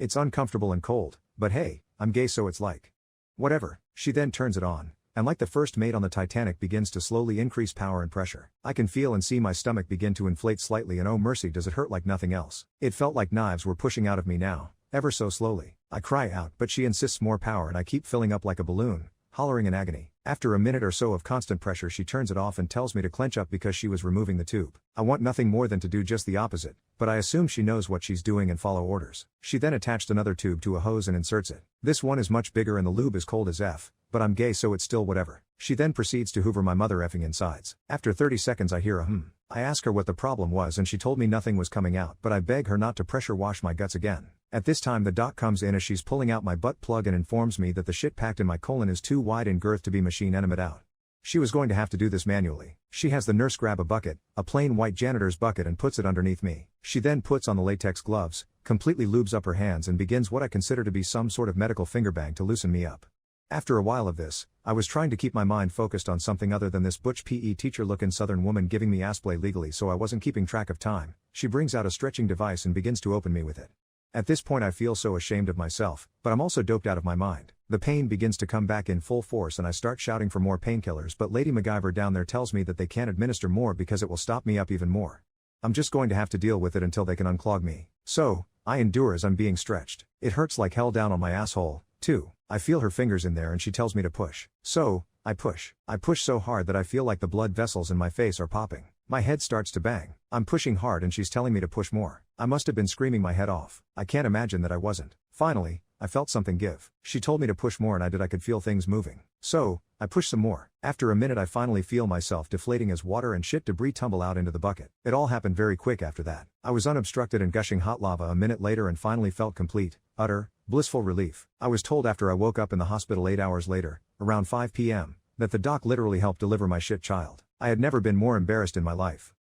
It's uncomfortable and cold, but hey, I'm gay so it's like. Whatever. She then turns it on, and like the first mate on the Titanic begins to slowly increase power and pressure. I can feel and see my stomach begin to inflate slightly and oh mercy does it hurt like nothing else. It felt like knives were pushing out of me now, ever so slowly. I cry out but she insists more power and I keep filling up like a balloon, hollering in agony. After a minute or so of constant pressure she turns it off and tells me to clench up because she was removing the tube. I want nothing more than to do just the opposite, but I assume she knows what she's doing and follow orders. She then attached another tube to a hose and inserts it. This one is much bigger and the lube is cold as F, but I'm gay so it's still whatever. She then proceeds to hoover my mother effing insides. After 30 seconds I hear a I ask her what the problem was and she told me nothing was coming out but I beg her not to pressure wash my guts again. At this time the doc comes in as she's pulling out my butt plug and informs me that the shit packed in my colon is too wide in girth to be machine enema out. She was going to have to do this manually. She has the nurse grab a bucket, a plain white janitor's bucket and puts it underneath me. She then puts on the latex gloves, completely lubes up her hands and begins what I consider to be some sort of medical finger bang to loosen me up. After a while of this, I was trying to keep my mind focused on something other than this butch PE teacher looking southern woman giving me ass play legally so I wasn't keeping track of time. She brings out a stretching device and begins to open me with it. At this point I feel so ashamed of myself, but I'm also doped out of my mind. The pain begins to come back in full force and I start shouting for more painkillers but Lady MacGyver down there tells me that they can't administer more because it will stop me up even more. I'm just going to have to deal with it until they can unclog me. So, I endure as I'm being stretched. It hurts like hell down on my asshole, too. I feel her fingers in there and she tells me to push. So, I push. I push so hard that I feel like the blood vessels in my face are popping. My head starts to bang. I'm pushing hard and she's telling me to push more. I must have been screaming my head off. I can't imagine that I wasn't. Finally, I felt something give. She told me to push more and I could feel things moving. So, I pushed some more. After a minute I finally feel myself deflating as water and shit debris tumble out into the bucket. It all happened very quick after that. I was unobstructed and gushing hot lava a minute later and finally felt complete, utter, blissful relief. I was told after I woke up in the hospital 8 hours later, around 5 p.m., that the doc literally helped deliver my shit child. I had never been more embarrassed in my life.